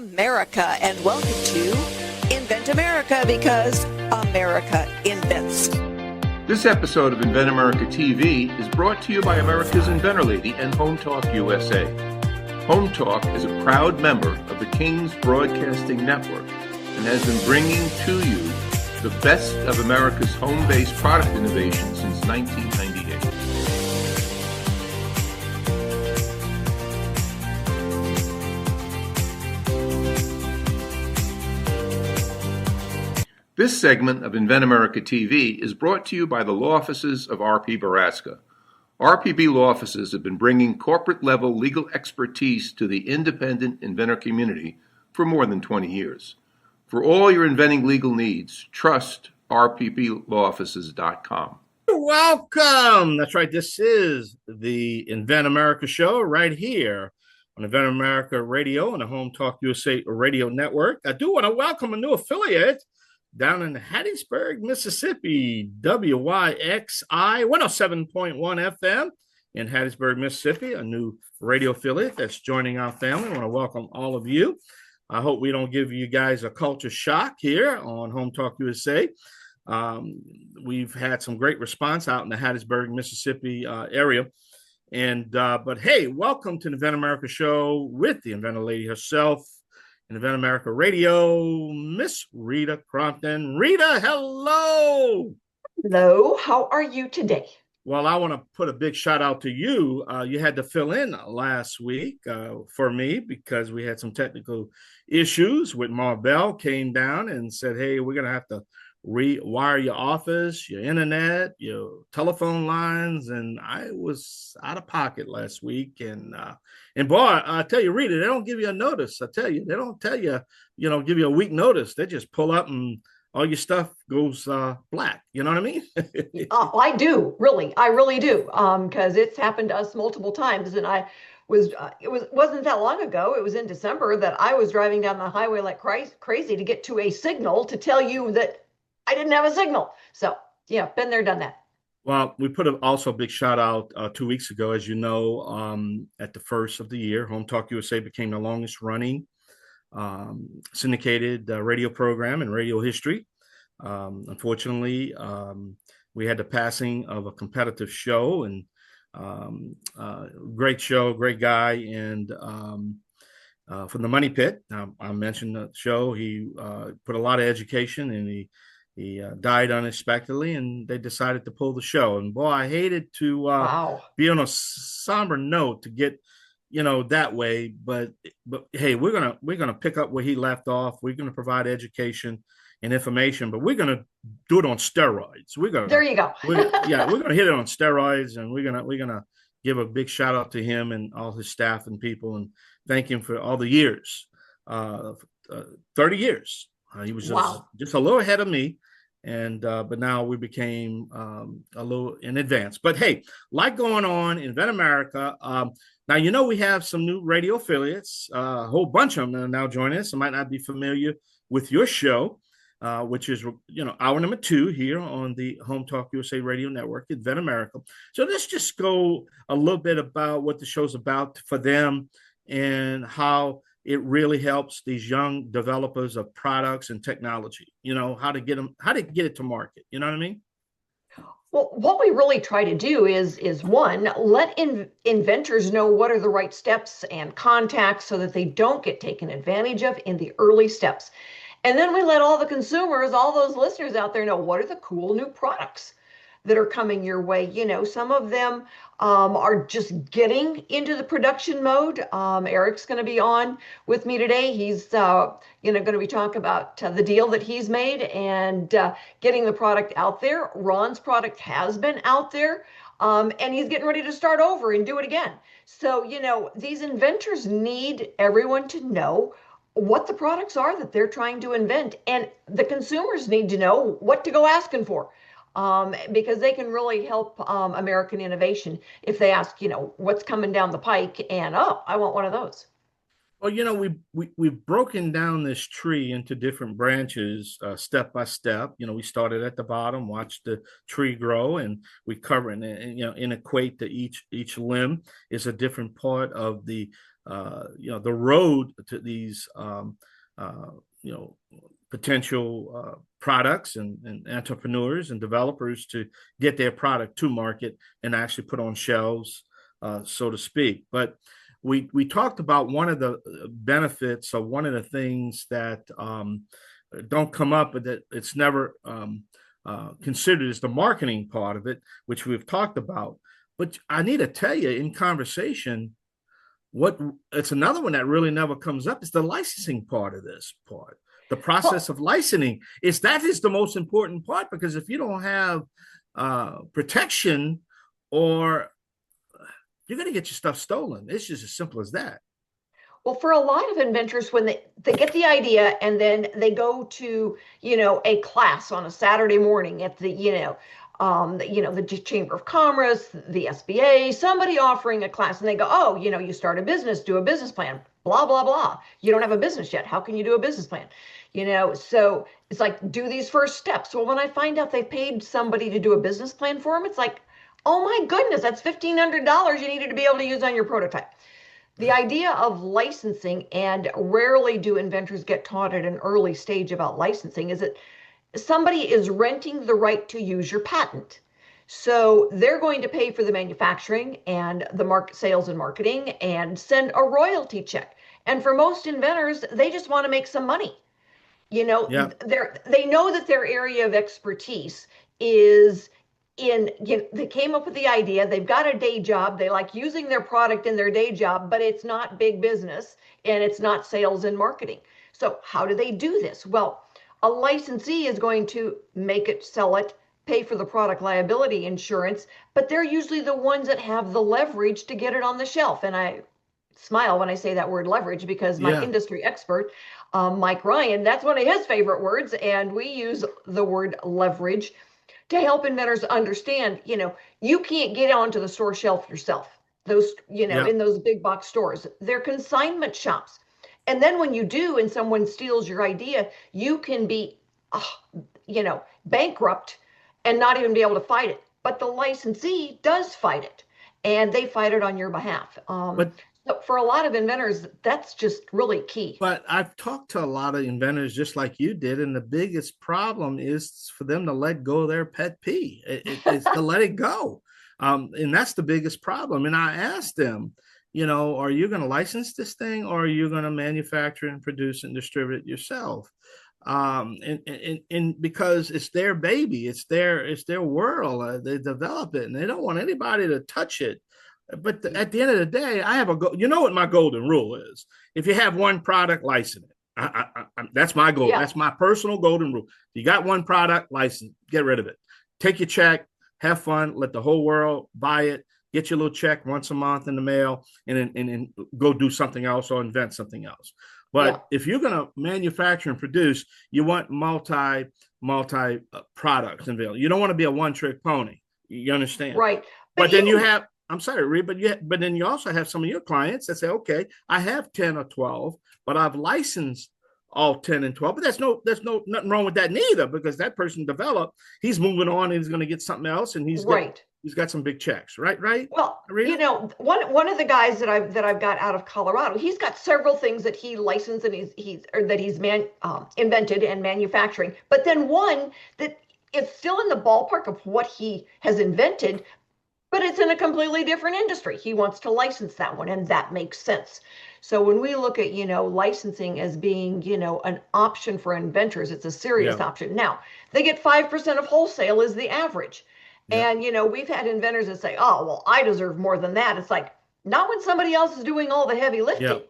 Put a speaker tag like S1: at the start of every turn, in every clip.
S1: America, and welcome to Invent America, because America invents.
S2: This episode of Invent America TV is brought to you by America's Inventor Lady and Home Talk USA. Home Talk is a proud member of the King's Broadcasting Network and has been bringing to you the best of America's home-based product innovation since 1998. This segment of Invent America TV is brought to you by the law offices of R.P. Baraska. RPB law offices have been bringing corporate-level legal expertise to the independent inventor community for more than 20 years. For all your inventing legal needs, trust rpblawoffices.com.
S3: Welcome. That's right. This is the Invent America show right here on Invent America Radio and the Home Talk USA Radio Network. I do want to welcome a new affiliate down in Hattiesburg, Mississippi, WYXI 107.1 FM in Hattiesburg, Mississippi, a new radio affiliate that's joining our family. I want to welcome all of you. I hope we don't give you guys a culture shock here on Home Talk USA. We've had some great response out in the Hattiesburg, Mississippi area. But hey, welcome to the Invent America show with the Inventor Lady herself, Invent America Radio, Miss Rita Crompton. Rita, hello.
S4: Hello, how are you today?
S3: Well, I want to put a big shout out to you. You had to fill in last week for me because we had some technical issues with Marvell. Came down and said, hey, we're going to have to rewire your office, your internet, your telephone lines, and I was out of pocket last week. And boy, I tell you, Rita, they don't give you a notice. I tell you, they don't tell you, give you a week notice. They just pull up and all your stuff goes black. You know what I mean?
S4: I do, really. I really do, because it's happened to us multiple times. And wasn't that long ago. It was in December that I was driving down the highway like crazy to get to a signal to tell you that I didn't have a signal. So yeah, been there, done that.
S3: Well, we put also a big shout out 2 weeks ago, as you know, at the first of the year, Home Talk USA became the longest running syndicated radio program in radio history. Unfortunately, we had the passing of a competitive show, and great show, great guy, and from the Money Pit. I mentioned the show. He put a lot of education, and he died unexpectedly, and they decided to pull the show. And boy, I hated to be on a somber note to get, that way. But hey, we're gonna pick up where he left off. We're gonna provide education and information, but we're gonna do it on steroids.
S4: There you go.
S3: we're gonna hit it on steroids, and we're gonna give a big shout out to him and all his staff and people, and thank him for all the years. 30 years. He was just a little ahead of me, and but now we became a little in advance. But hey, like going on in Invent America. Now, we have some new radio affiliates. A whole bunch of them that are now joining us. I might not be familiar with your show, which is, hour number 2 here on the Home Talk USA Radio Network, Invent America. So let's just go a little bit about what the show's about for them and how it really helps these young developers of products and technology, how to get it to market. You know what I mean?
S4: Well, what we really try to do is one, let inventors know what are the right steps and contacts so that they don't get taken advantage of in the early steps. And then we let all the consumers, all those listeners out there know what are the cool new products that are coming your way. Some of them are just getting into the production mode. Eric's going to be on with me today. He's going to be talking about the deal that he's made and getting the product out there. Ron's product has been out there, and he's getting ready to start over and do it again. So, these inventors need everyone to know what the products are that they're trying to invent, and the consumers need to know what to go asking for. Because they can really help American innovation if they ask, what's coming down the pike, and I want one of those.
S3: Well, we've broken down this tree into different branches, step by step. We started at the bottom, watched the tree grow, and we cover it, and equate to each limb is a different part of the road to these potential products and entrepreneurs and developers to get their product to market and actually put on shelves, so to speak. But we talked about one of the benefits, or one of the things that don't come up, but that it's never considered, is the marketing part of it, which we've talked about. But I need to tell you, in conversation, it's another one that really never comes up is the licensing part of this part. The process of licensing that is the most important part, because if you don't have protection, or you're going to get your stuff stolen. It's just as simple as that.
S4: Well, for a lot of inventors, when they get the idea and then they go to, a class on a Saturday morning at the Chamber of Commerce, the SBA, somebody offering a class, and they go, oh, you start a business, do a business plan, blah, blah, blah. You don't have a business yet. How can you do a business plan? So it's like, do these first steps. Well, when I find out they paid somebody to do a business plan for them, it's like, oh my goodness, that's $1,500 you needed to be able to use on your prototype. The idea of licensing, and rarely do inventors get taught at an early stage about licensing, is that somebody is renting the right to use your patent. So they're going to pay for the manufacturing and the sales and marketing and send a royalty check. And for most inventors, they just want to make some money. They know that their area of expertise is they came up with the idea, they've got a day job, they like using their product in their day job, but it's not big business and it's not sales and marketing. So how do they do this? Well, a licensee is going to make it, sell it, pay for the product liability insurance, but they're usually the ones that have the leverage to get it on the shelf. And I smile when I say that word leverage, because my industry expert, Mike Ryan, that's one of his favorite words. And we use the word leverage to help inventors understand, you can't get onto the store shelf yourself. Those, in those big box stores, they're consignment shops. And then when you do, and someone steals your idea, you can be, bankrupt and not even be able to fight it. But the licensee does fight it, and they fight it on your behalf. So for a lot of inventors, that's just really key.
S3: But I've talked to a lot of inventors just like you did, and the biggest problem is for them to let go of their pet peeve. It's to let it go. And that's the biggest problem. And I asked them, are you going to license this thing, or are you going to manufacture and produce and distribute it yourself? And because it's their baby, it's their world. They develop it, and they don't want anybody to touch it. But at the end of the day, I have what my golden rule is. If you have one product, license it. That's my goal. Yeah. That's my personal golden rule. You got one product, license, get rid of it. Take your check, have fun, let the whole world buy it, get your little check once a month in the mail, and then go do something else or invent something else. But if you're going to manufacture and produce, you want multi products available. You don't want to be a one-trick pony. You understand?
S4: Right.
S3: But then you have, I'm sorry, Reed, but then you also have some of your clients that say, okay, I have 10 or 12, but I've licensed all 10 and 12. But there's nothing wrong with that neither, because that person developed, he's moving on and he's going to get something else, and he's got some big checks, right?
S4: Well, Rita? One of the guys that I've got out of Colorado, he's got several things that he licensed and he's invented and manufacturing, but then one that is still in the ballpark of what he has invented, but it's in a completely different industry. He wants to license that one, and that makes sense. So when we look at, licensing as being, an option for inventors, it's a serious option. Now, they get 5% of wholesale is the average. And, we've had inventors that say, oh, well, I deserve more than that. It's like, not when somebody else is doing all the heavy lifting.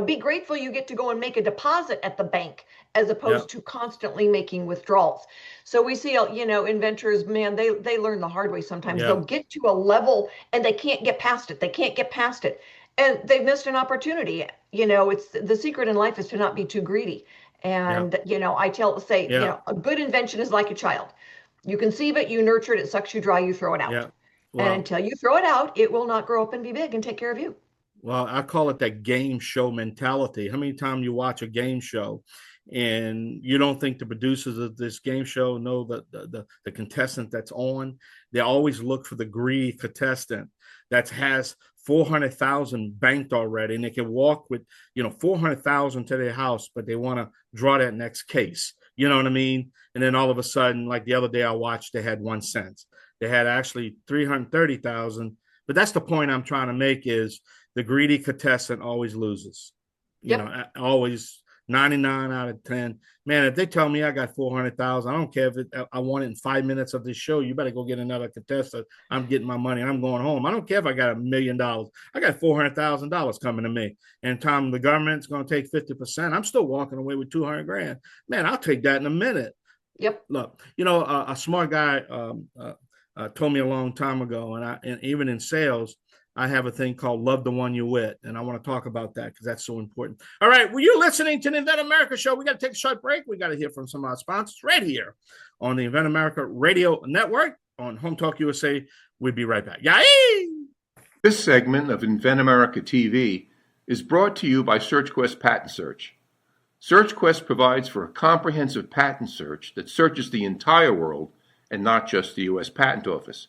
S4: Be grateful you get to go and make a deposit at the bank as opposed to constantly making withdrawals. So we see, inventors, man, they learn the hard way sometimes. They'll get to a level and they can't get past it. And they've missed an opportunity. It's the secret in life is to not be too greedy. And, I say, a good invention is like a child. You conceive it, you nurture it, it sucks you dry, you throw it out. And until you throw it out, it will not grow up and be big and take care of you.
S3: Well, I call it that game show mentality. How many times you watch a game show and you don't think the producers of this game show know the contestant that's on? They always look for the greedy contestant that has 400,000 banked already, and they can walk with 400,000 to their house, but they want to draw that next case. You know what I mean? And then all of a sudden, like the other day I watched, they had 1 cent. They had actually 330,000. But that's the point I'm trying to make is the greedy contestant always loses. Always 99 out of 10. Man, if they tell me I got 400,000, I don't care if I want it in 5 minutes of this show. You better go get another contestant. I'm getting my money. I'm going home. I don't care if I got $1 million. I got $400,000 coming to me. And Tom, the government's going to take 50%. I'm still walking away with 200 grand. Man, I'll take that in a minute.
S4: Yep.
S3: Look, a smart guy told me a long time ago, and even in sales, I have a thing called love the one you're with. And I want to talk about that because that's so important. All right. Well, you're listening to the Invent America show. We got to take a short break. We got to hear from some of our sponsors right here on the Invent America Radio Network on Home Talk USA. We'll be right back. Yay!
S2: This segment of Invent America TV is brought to you by SearchQuest Patent Search. SearchQuest provides for a comprehensive patent search that searches the entire world and not just the U.S. Patent Office.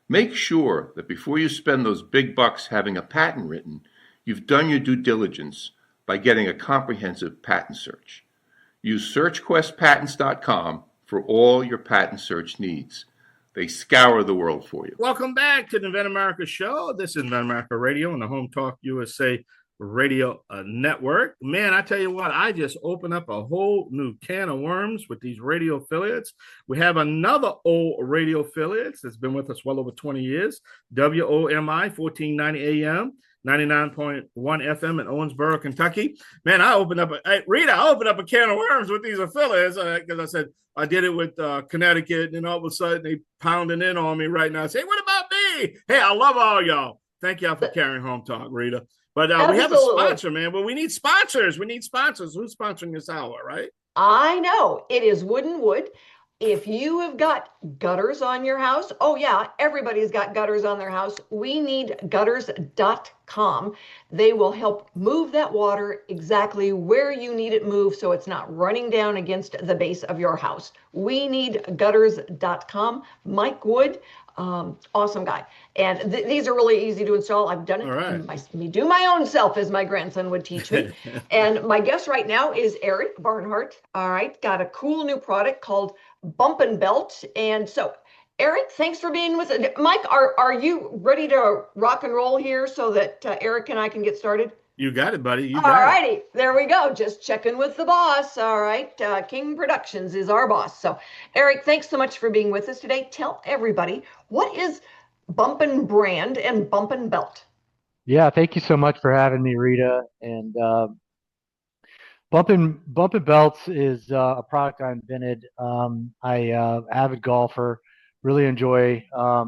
S2: Make sure that before you spend those big bucks having a patent written, you've done your due diligence by getting a comprehensive patent search. Use SearchQuestPatents.com for all your patent search needs. They scour the world for you.
S3: Welcome back to the Invent America show. This is Invent America Radio on the Home Talk USA Radio Network. Man, I tell you what, I just opened up a whole new can of worms with these radio affiliates. We have another old radio affiliate that's been with us well over 20 years, WOMI 1490 AM, 99.1 FM in Owensboro, Kentucky. Man, Rita, I opened up a can of worms with these affiliates because I said I did it with Connecticut, and all of a sudden they pounding in on me right now. I say, what about me? Hey, I love all y'all. Thank y'all for carrying Home Talk, Rita. But we have a sponsor, man. But we need sponsors. Who's sponsoring this hour, right?
S4: I know. It is Wooden Wood. If you have got gutters on your house, oh yeah, everybody's got gutters on their house. We need gutters.com. They will help move that water exactly where you need it moved so it's not running down against the base of your house. We need gutters.com. Mike Wood, awesome guy. And these are really easy to install. I've done it.
S3: Right.
S4: Me do my own self, as my grandson would teach me. And my guest right now is Eric Barnhart. All right. Got a cool new product called Bump and Belt. And so, Eric, thanks for being with us. Mike, are you ready to rock and roll here so that Eric and I can get started?
S3: You got it, buddy.
S4: All righty. There we go. Just checking with the boss. All right. King Productions is our boss. So, Eric, thanks so much for being with us today. Tell everybody, what is Bump and Brand and Bump and Belt?
S5: Yeah, thank you so much for having me, Rita. And Bump and Belts is a product I invented. Avid golfer, really enjoy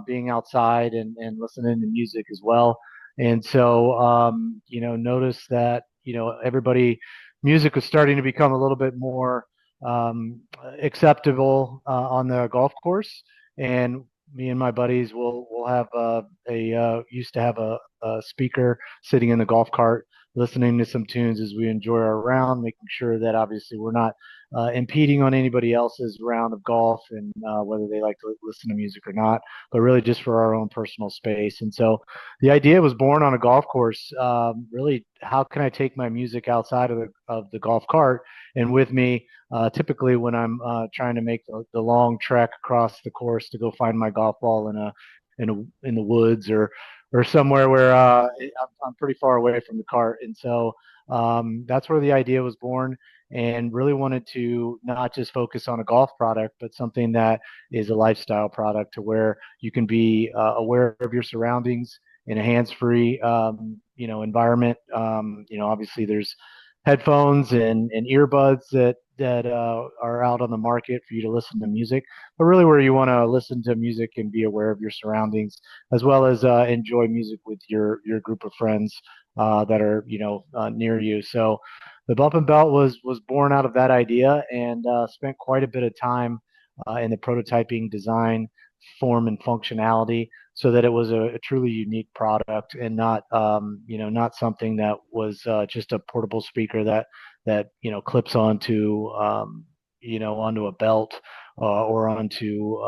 S5: being outside and listening to music as well. And so, notice that, music was starting to become a little bit more acceptable on the golf course. And me and my buddies will have used to have a speaker sitting in the golf cart, listening to some tunes as we enjoy our round, making sure that obviously we're not impeding on anybody else's round of golf and whether they like to listen to music or not, but really just for our own personal space. And so the idea was born on a golf course. Really, how can I take my music outside of the golf cart and with me? Typically, when I'm trying to make the long trek across the course to go find my golf ball in the woods or somewhere where I'm pretty far away from the cart. And so that's where the idea was born, and really wanted to not just focus on a golf product, but something that is a lifestyle product to where you can be aware of your surroundings in a hands-free, environment. Obviously there's headphones and earbuds that are out on the market for you to listen to music, but really where you want to listen to music and be aware of your surroundings, as well as enjoy music with your group of friends that are near you. So the Bump and Belt was born out of that idea, and spent quite a bit of time in the prototyping, design, form, and functionality, so that it was a truly unique product and not not something that was just a portable speaker that clips onto onto a belt or onto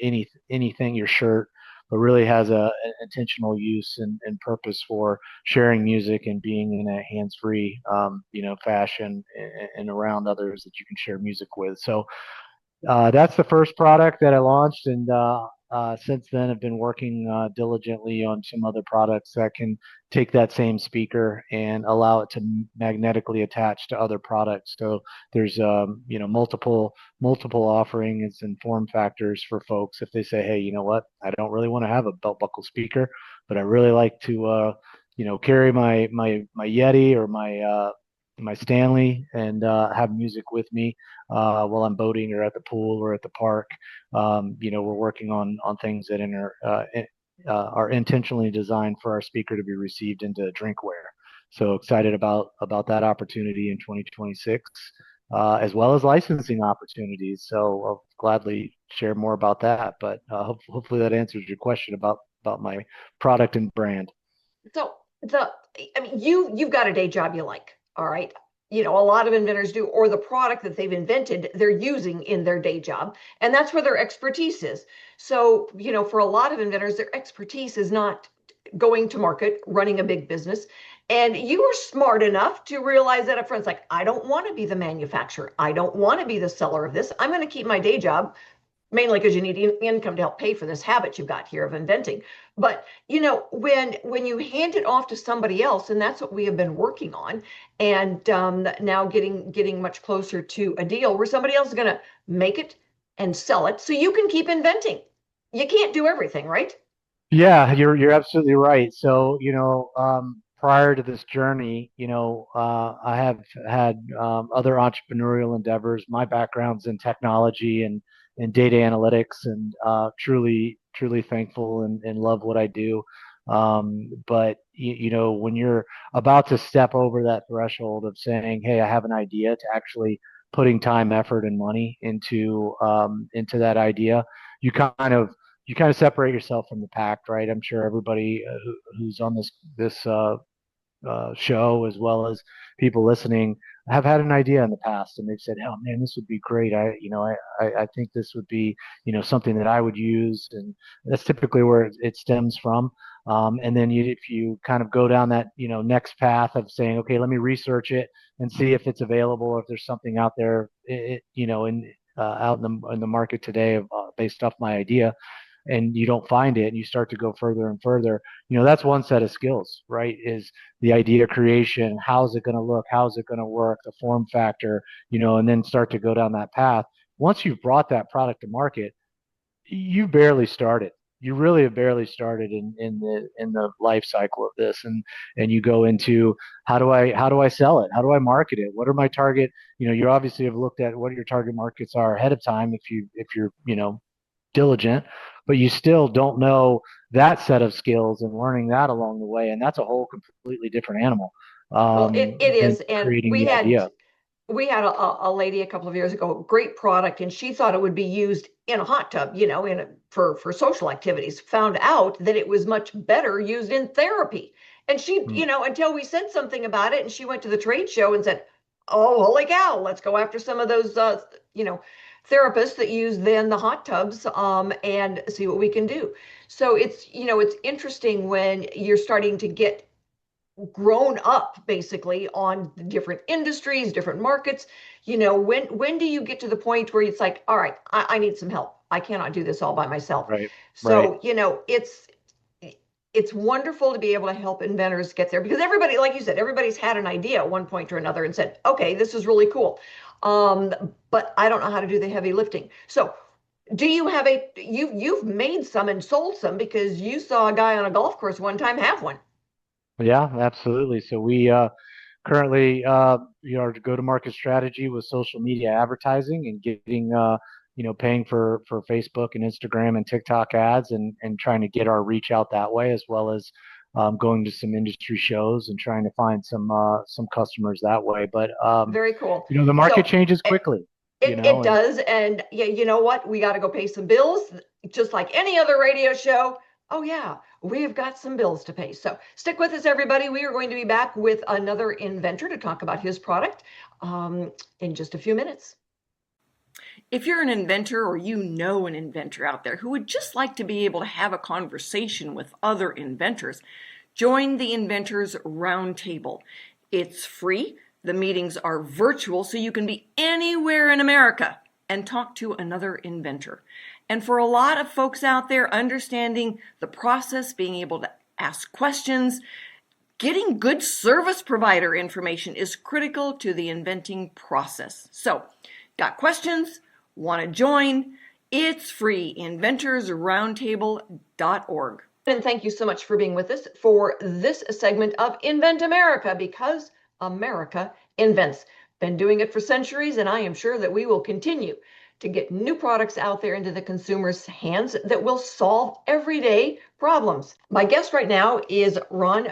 S5: anything, your shirt, but really has an intentional use and purpose for sharing music and being in a hands-free fashion and around others that you can share music with. So that's the first product that I launched, and since then I've been working diligently on some other products that can take that same speaker and allow it to magnetically attach to other products. So there's multiple offerings and form factors for folks if they say, hey, you know what, I don't really want to have a belt buckle speaker, but I really like to carry my Yeti or my Stanley and have music with me while I'm boating or at the pool or at the park. We're working on things that are intentionally designed for our speaker to be received into drinkware. So excited about that opportunity in 2026, as well as licensing opportunities. So I'll gladly share more about that. But hopefully that answers your question about my product and brand.
S4: So you've got a day job you like, all right? A lot of inventors do, or the product that they've invented, they're using in their day job, and that's where their expertise is. So, for a lot of inventors, their expertise is not going to market, running a big business. And you were smart enough to realize that up front. It's like, I don't want to be the manufacturer. I don't want to be the seller of this. I'm going to keep my day job, mainly because you need income to help pay for this habit you've got here of inventing. But when you hand it off to somebody else, and that's what we have been working on, and now getting much closer to a deal where somebody else is going to make it and sell it, so you can keep inventing. You can't do everything, right?
S5: Yeah, you're absolutely right. So, prior to this journey, I have had other entrepreneurial endeavors. My background's in technology and data analytics, and truly thankful and love what I do. But when you're about to step over that threshold of saying, "Hey, I have an idea," to actually putting time, effort, and money into that idea, you kind of separate yourself from the pack, right? I'm sure everybody who's on this show, as well as people listening, have had an idea in the past, and they've said, "Oh man, this would be great. I think this would be something that I would use," and that's typically where it stems from. And then if you kind of go down that next path of saying, "Okay, let me research it and see if it's available, or if there's something out there, out in the market today based off my idea," and you don't find it and you start to go further and further, that's one set of skills, right? Is the idea creation, how's it going to look, how's it going to work, the form factor, and then start to go down that path. Once you've brought that product to market, you barely started. You really have barely started in the life cycle of this, and you go into how do I sell it? How do I market it? What are my target? You obviously have looked at what your target markets are ahead of time if you're diligent, but you still don't know that set of skills and learning that along the way, and that's a whole completely different animal.
S4: Well, it is, and
S5: Creating the idea.
S4: we had a lady a couple of years ago, great product, and she thought it would be used in a hot tub, for social activities. Found out that it was much better used in therapy. And she, until we said something about it, and she went to the trade show and said, "Oh, holy cow, let's go after some of those, therapists that use then the hot tubs, and see what we can do." So it's interesting when you're starting to get grown up basically on different industries, different markets. When do you get to the point where it's like, all right, I need some help. I cannot do this all by myself.
S5: Right.
S4: So, it's wonderful to be able to help inventors get there, because everybody, like you said, everybody's had an idea at one point or another and said, okay, this is really cool. But I don't know how to do the heavy lifting. So do you have you've made some and sold some, because you saw a guy on a golf course one time have one.
S5: Yeah, absolutely. So we currently, our go-to-market strategy was social media advertising and getting, paying for Facebook and Instagram and TikTok ads, and trying to get our reach out that way, as well as going to some industry shows and trying to find some customers that way. But
S4: Very cool.
S5: the market changes quickly.
S4: It does. And yeah, you know what? We got to go pay some bills, just like any other radio show. Oh, yeah, we've got some bills to pay. So stick with us, everybody. We are going to be back with another inventor to talk about his product in just a few minutes.
S1: If you're an inventor or you know an inventor out there who would just like to be able to have a conversation with other inventors, join the Inventors Roundtable. It's free. The meetings are virtual, so you can be anywhere in America and talk to another inventor. And for a lot of folks out there, understanding the process, being able to ask questions, getting good service provider information is critical to the inventing process. So, got questions? Want to join? It's free, inventorsroundtable.org.
S4: And thank you so much for being with us for this segment of Invent America, because America invents. Been doing it for centuries, and I am sure that we will continue to get new products out there into the consumer's hands that will solve everyday problems. My guest right now is Ron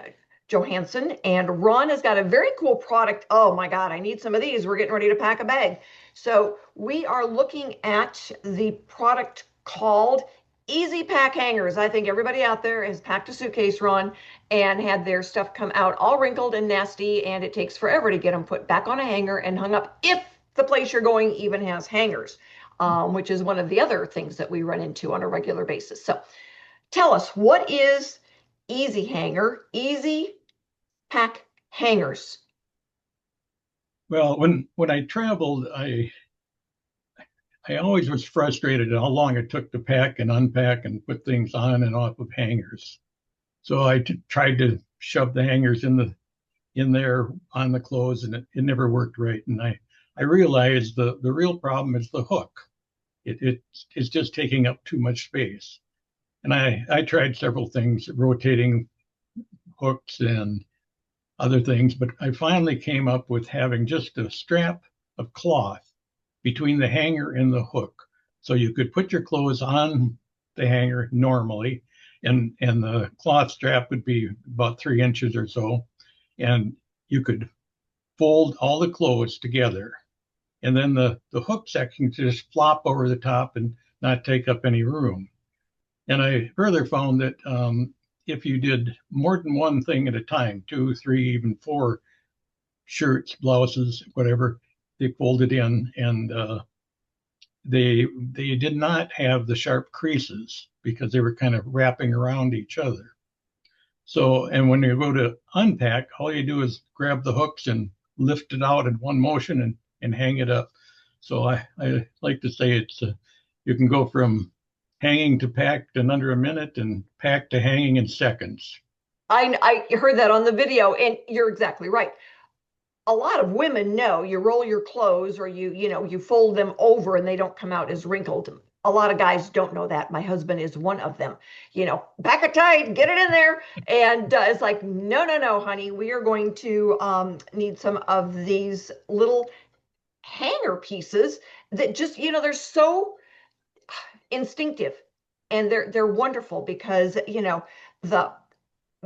S4: Johansson, and Ron has got a very cool product. Oh my God, I need some of these. We're getting ready to pack a bag. So we are looking at the product called Easy Pack Hangers. I think everybody out there has packed a suitcase, Ron, and had their stuff come out all wrinkled and nasty, and it takes forever to get them put back on a hanger and hung up, if the place you're going even has hangers, which is one of the other things that we run into on a regular basis. So tell us, what is Easy Pack Hangers?
S6: Well, when I traveled, I always was frustrated at how long it took to pack and unpack and put things on and off of hangers. So I tried to shove the hangers in there on the clothes, and it never worked right. And I realized the real problem is the hook. It's just taking up too much space. And I tried several things, rotating hooks and other things, but I finally came up with having just a strap of cloth between the hanger and the hook. So you could put your clothes on the hanger normally, and the cloth strap would be about 3 inches or so. And you could fold all the clothes together. And then the hook section just flop over the top and not take up any room. And I further found that if you did more than one thing at a time, 2, 3, even 4 shirts, blouses, whatever, they folded in, and they did not have the sharp creases because they were kind of wrapping around each other. So, and when you go to unpack, all you do is grab the hooks and lift it out in one motion and hang it up. So I like to say you can go from hanging to packed in under a minute, and packed to hanging in seconds.
S4: I heard that on the video, and you're exactly right. A lot of women know you roll your clothes, or you fold them over and they don't come out as wrinkled. A lot of guys don't know that. My husband is one of them. Pack it tight, get it in there. And it's like, no, honey, we are going to need some of these little hanger pieces that just, they're so instinctive, and they're wonderful, because the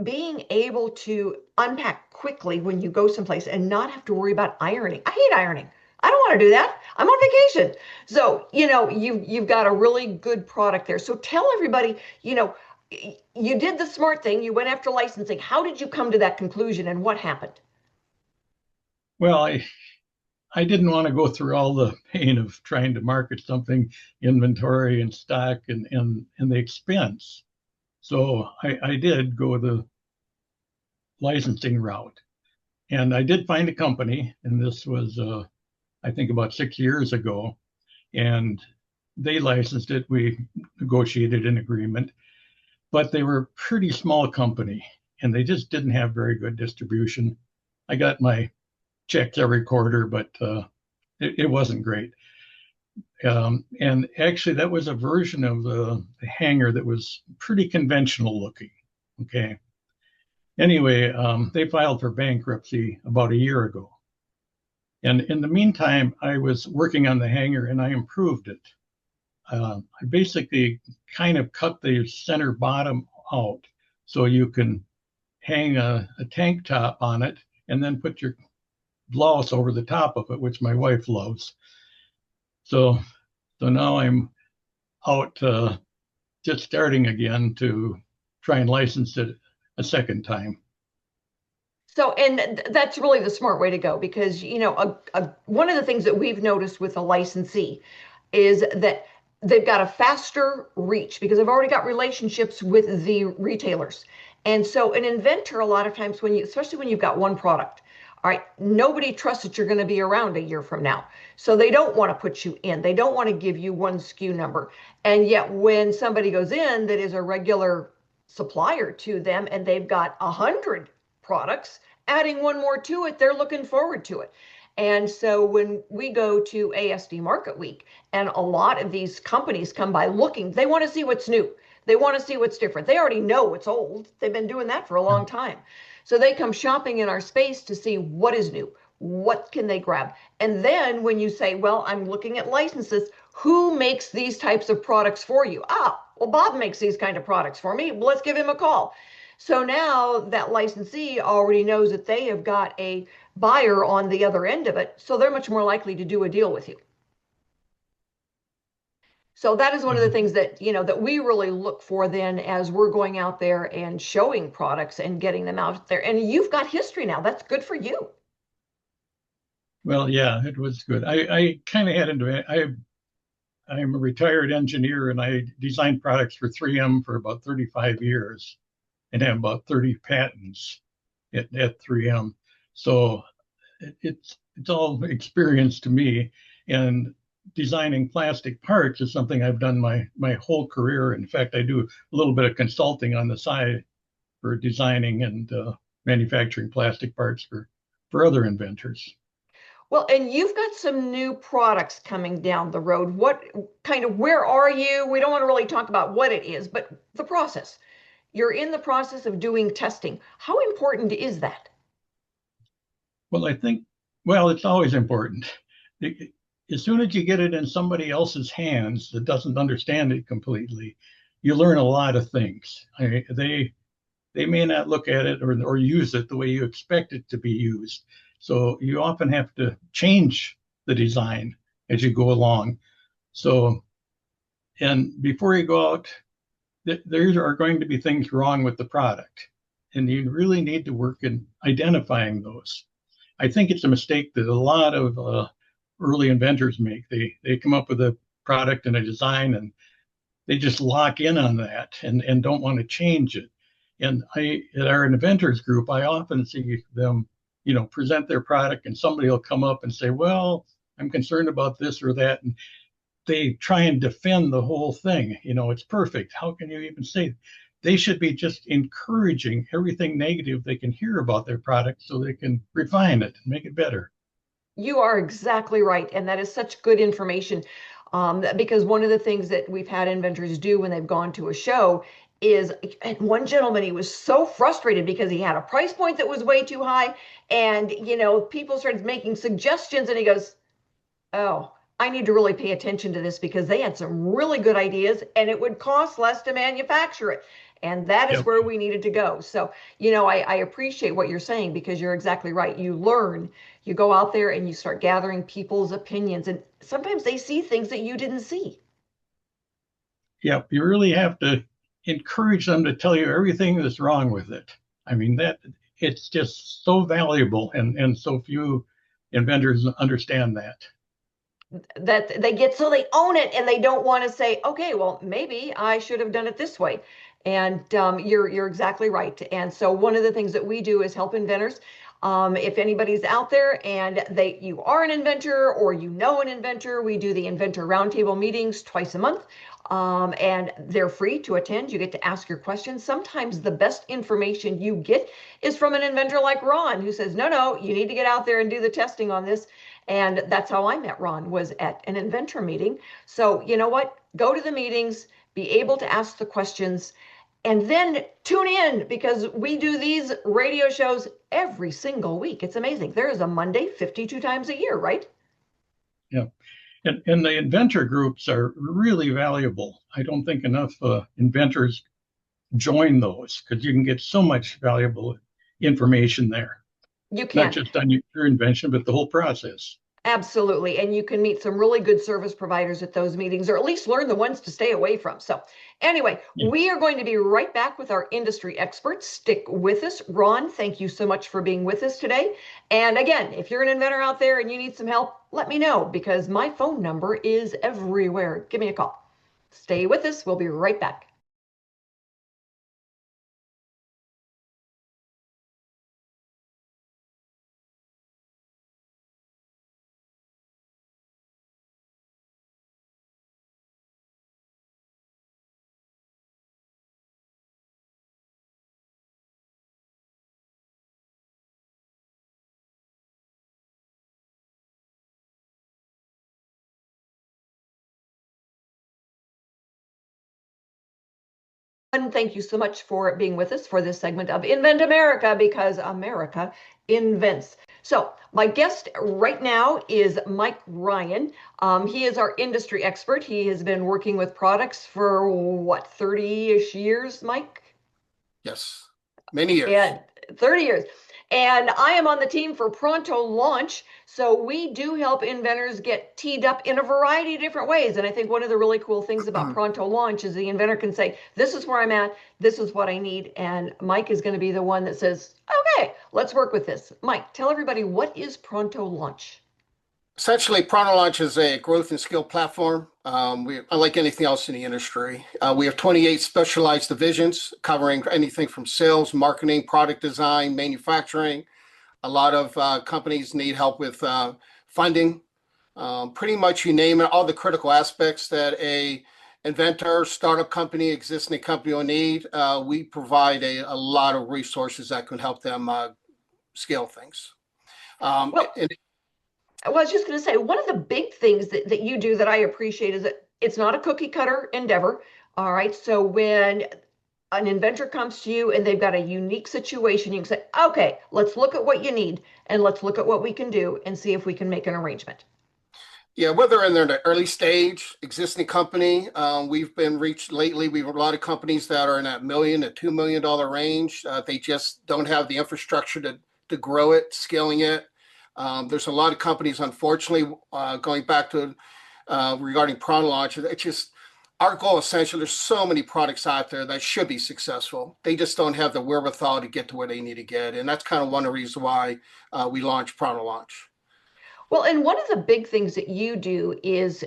S4: being able to unpack quickly when you go someplace and not have to worry about ironing. I hate ironing. I don't want to do that. I'm on vacation. So you've got a really good product there. So tell everybody, you did the smart thing. You went after licensing. How did you come to that conclusion, and what happened?
S6: Well, I didn't want to go through all the pain of trying to market something, inventory and stock and the expense. So I did go the licensing route. And I did find a company, and this was, I think, about 6 years ago, and they licensed it. We negotiated an agreement, but they were a pretty small company, and they just didn't have very good distribution. I got my checks every quarter, but it wasn't great. And actually, that was a version of the hanger that was pretty conventional looking. Okay. Anyway, they filed for bankruptcy about a year ago. And in the meantime, I was working on the hanger, and I improved it. I basically kind of cut the center bottom out so you can hang a tank top on it and then put your blouse over the top of it, which my wife loves. So now I'm out just starting again to try and license it a second time.
S4: So, and that's really the smart way to go, because, one of the things that we've noticed with a licensee is that they've got a faster reach because they've already got relationships with the retailers. And so an inventor, a lot of times especially when you've got one product, all right, nobody trusts that you're going to be around a year from now. So they don't want to put you in. They don't want to give you one SKU number. And yet when somebody goes in that is a regular supplier to them and they've got 100 products, adding one more to it, they're looking forward to it. And so when we go to ASD Market Week and a lot of these companies come by looking, they want to see what's new. They want to see what's different. They already know what's old. They've been doing that for a long time. So they come shopping in our space to see what is new. What can they grab? And then when you say, well, I'm looking at licenses, who makes these types of products for you? Well, Bob makes these kind of products for me. Let's give him a call. So now that licensee already knows that they have got a buyer on the other end of it, so they're much more likely to do a deal with you. So that is one of the things that, that we really look for then as we're going out there and showing products and getting them out there. And you've got history now. That's good for you.
S6: Well, yeah, it was good. I kind of had into it. I'm a retired engineer and I designed products for 3M for about 35 years and have about 30 patents at 3M. So it's all experience to me. And designing plastic parts is something I've done my whole career. In fact, I do a little bit of consulting on the side for designing and manufacturing plastic parts for other inventors.
S4: Well, and you've got some new products coming down the road. Where are you? We don't want to really talk about what it is, but the process. You're in the process of doing testing. How important is that?
S6: Well, it's always important. As soon as you get it in somebody else's hands that doesn't understand it completely, you learn a lot of things. They may not look at it or use it the way you expect it to be used. So you often have to change the design as you go along. So, and before you go out, there are going to be things wrong with the product, and you really need to work in identifying those. I think it's a mistake that a lot of early inventors make. They come up with a product and a design, and they just lock in on that and don't want to change it. And at our inventors group, I often see them, present their product, and somebody will come up and say, well, I'm concerned about this or that. And they try and defend the whole thing. It's perfect. How can you even say? They should be just encouraging everything negative they can hear about their product so they can refine it and make it better.
S4: You are exactly right. And that is such good information, because one of the things that we've had inventors do when they've gone to a show is, and one gentleman, he was so frustrated because he had a price point that was way too high. And, people started making suggestions and he goes, oh, I need to really pay attention to this because they had some really good ideas and it would cost less to manufacture it. And that is where we needed to go. So, I appreciate what you're saying because you're exactly right. You learn, you go out there and you start gathering people's opinions. And sometimes they see things that you didn't see.
S6: Yeah, you really have to encourage them to tell you everything that's wrong with it. I mean, it's just so valuable and so few inventors understand that.
S4: That they get so they own it and they don't want to say, okay, well, maybe I should have done it this way. And you're exactly right. And so one of the things that we do is help inventors. If anybody's out there and you are an inventor or an inventor, we do the Inventor Roundtable meetings twice a month. And they're free to attend. You get to ask your questions. Sometimes the best information you get is from an inventor like Ron, who says, no, you need to get out there and do the testing on this. And that's how I met Ron, was at an inventor meeting. So you know what? Go to the meetings, be able to ask the questions, and then tune in because we do these radio shows every single week. It's amazing. There is a Monday 52 times a year, right?
S6: Yeah. And the inventor groups are really valuable. I don't think enough inventors join those because you can get so much valuable information there.
S4: You can.
S6: Not just on your invention, but the whole process.
S4: Absolutely. And you can meet some really good service providers at those meetings, or at least learn the ones to stay away from. So anyway, we are going to be right back with our industry experts. Stick with us. Ron, thank you so much for being with us today. And again, if you're an inventor out there and you need some help, let me know, because my phone number is everywhere. Give me a call. Stay with us. We'll be right back. And thank you so much for being with us for this segment of Invent America, because America invents. So my guest right now is Mike Ryan. He is our industry expert. He has been working with products for what, 30-ish years, Mike?
S7: Yes, many years.
S4: And 30 years. And I am on the team for Pronto Launch. So we do help inventors get teed up in a variety of different ways. And I think one of the really cool things about Pronto Launch is the inventor can say, this is where I'm at, this is what I need. And Mike is going to be the one that says, okay, let's work with this. Mike, tell everybody, what is Pronto Launch?
S7: Essentially, Pronto Launch is a growth and skill platform. Unlike anything else in the industry, we have 28 specialized divisions covering anything from sales, marketing, product design, manufacturing. A lot of companies need help with funding. Pretty much you name it, all the critical aspects that a inventor, startup company, existing company will need. We provide a lot of resources that can help them scale things.
S4: I was just going to say, one of the big things that you do that I appreciate is that it's not a cookie cutter endeavor. All right. So when an inventor comes to you and they've got a unique situation, you can say, okay, let's look at what you need and let's look at what we can do and see if we can make an arrangement.
S7: Yeah, whether in the early stage, existing company, we've been reached lately. We have a lot of companies that are in that $1 million to $2 million range. They just don't have the infrastructure to grow it, scaling it. There's a lot of companies, unfortunately, going back to regarding Pronto Launch. It's just our goal, essentially, there's so many products out there that should be successful. They just don't have the wherewithal to get to where they need to get. And that's kind of one of the reasons why we launched Pronto Launch.
S4: Well, and one of the big things that you do is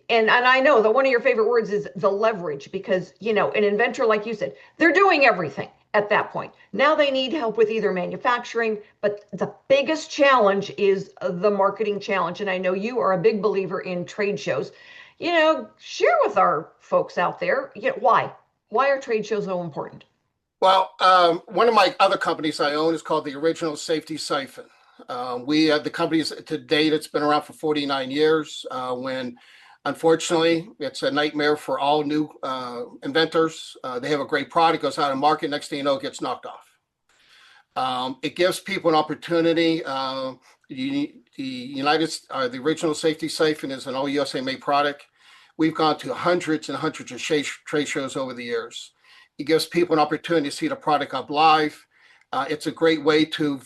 S4: and I know that one of your favorite words is the leverage, because, an inventor, like you said, they're doing everything at that point. Now they need help with either manufacturing, but the biggest challenge is the marketing challenge. And I know you are a big believer in trade shows. Share with our folks out there, why are trade shows so important?
S7: Well, one of my other companies I own is called the Original Safety Siphon. We have the companies to date, it's been around for 49 years. When unfortunately, it's a nightmare for all new inventors. They have a great product, goes out of market, next thing you know, it gets knocked off. It gives people an opportunity. The Original Safety Siphon is an all USA made product. We've gone to hundreds and hundreds of trade shows over the years. It gives people an opportunity to see the product up live. It's a great way to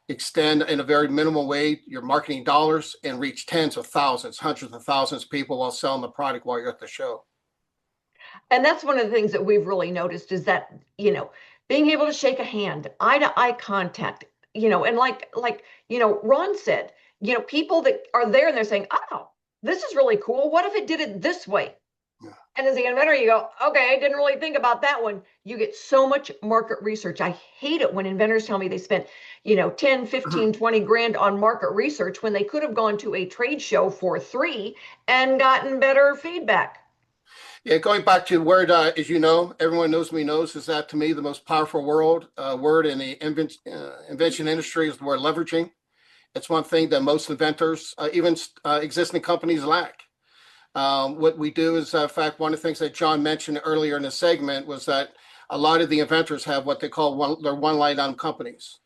S7: extend in a very minimal way your marketing dollars and reach tens of thousands, hundreds of thousands of people while selling the product while you're at the show.
S4: And that's one of the things that we've really noticed is that, being able to shake a hand, eye to eye contact, and like Ron said, people that are there and they're saying, oh, this is really cool. What if it did it this way? Yeah. And as the inventor, you go, okay, I didn't really think about that one. You get so much market research. I hate it when inventors tell me they spent, 10, 15, 20 grand on market research when they could have gone to a trade show for $3 and gotten better feedback.
S7: Yeah, going back to the word, as you know, everyone knows me knows, is that to me the most powerful word in the invention industry is the word leveraging. It's one thing that most inventors, even existing companies, lack. What we do is, in fact, one of the things that John mentioned earlier in the segment was that a lot of the inventors have what they call their one-line item companies.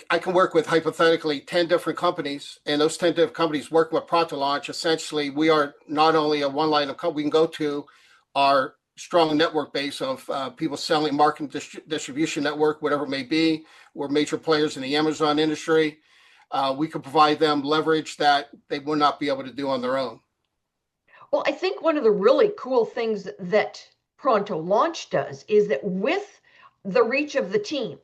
S7: I can work with hypothetically 10 different companies, and those 10 different companies work with Pronto Launch. Essentially, we are not only a one-line item company, we can go to our strong network base of people selling, marketing, distribution network, whatever it may be. We're major players in the Amazon industry. we can provide them leverage that they would not be able to do on their own.
S4: Well, I think one of the really cool things that Pronto Launch does is that with the reach of the team,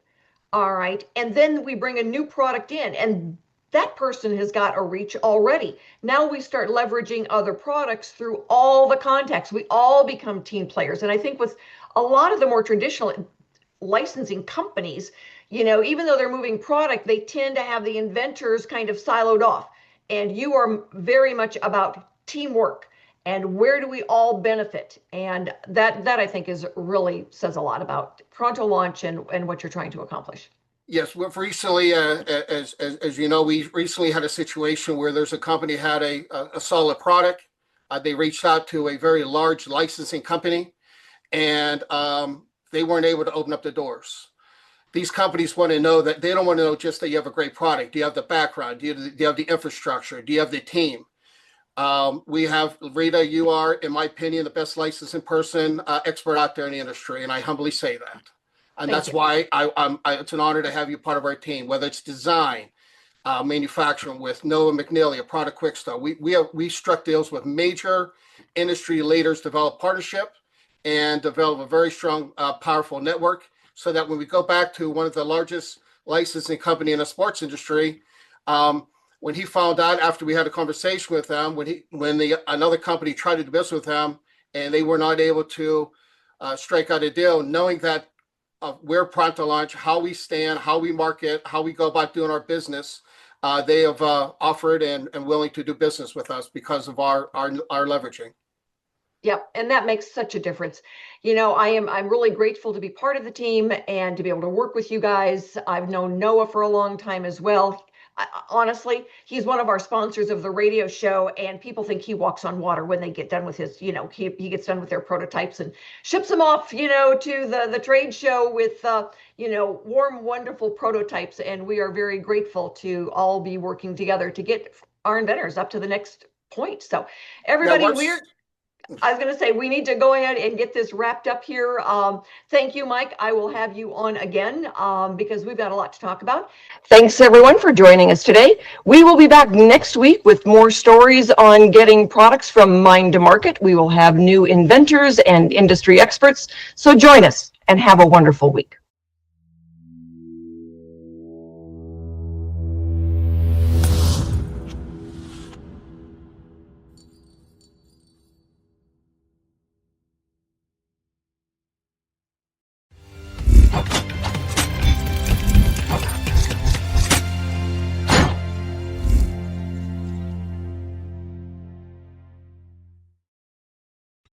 S4: all right, and then we bring a new product in, and that person has got a reach already. Now we start leveraging other products through all the contacts. We all become team players. And I think with a lot of the more traditional licensing companies, even though they're moving product, they tend to have the inventors kind of siloed off. And you are very much about teamwork and where do we all benefit. And that I think really says a lot about Pronto Launch and what you're trying to accomplish.
S7: Yes, we've recently, as you know, we recently had a situation where there's a company had a solid product. They reached out to a very large licensing company, and they weren't able to open up the doors. These companies want to know that they don't want to know just that you have a great product. Do you have the background? Do you have the infrastructure? Do you have the team? We have, Rita, you are, in my opinion, the best licensing person, expert out there in the industry, and I humbly say that. And that's why it's an honor to have you part of our team, whether it's design, manufacturing with Noah McNeely, a product quick start. We struck deals with major industry leaders, develop partnership, and develop a very strong, powerful network so that when we go back to one of the largest licensing company in the sports industry, when he found out after we had a conversation with them, when another company tried to do business with him and they were not able to strike out a deal, knowing that we're Pronto Launch, how we stand, how we market, how we go about doing our business, they have offered and willing to do business with us because of our leveraging.
S4: Yep, and that makes such a difference. I'm really grateful to be part of the team and to be able to work with you guys. I've known Noah for a long time as well. Honestly, he's one of our sponsors of the radio show, and people think he walks on water when they get done with his, he gets done with their prototypes and ships them off, to the trade show with, warm, wonderful prototypes. And we are very grateful to all be working together to get our inventors up to the next point. So everybody, I was going to say, we need to go ahead and get this wrapped up here. Thank you, Mike. I will have you on again because we've got a lot to talk about. Thanks, everyone, for joining us today. We will be back next week with more stories on getting products from mind to market. We will have new inventors and industry experts. So join us and have a wonderful week.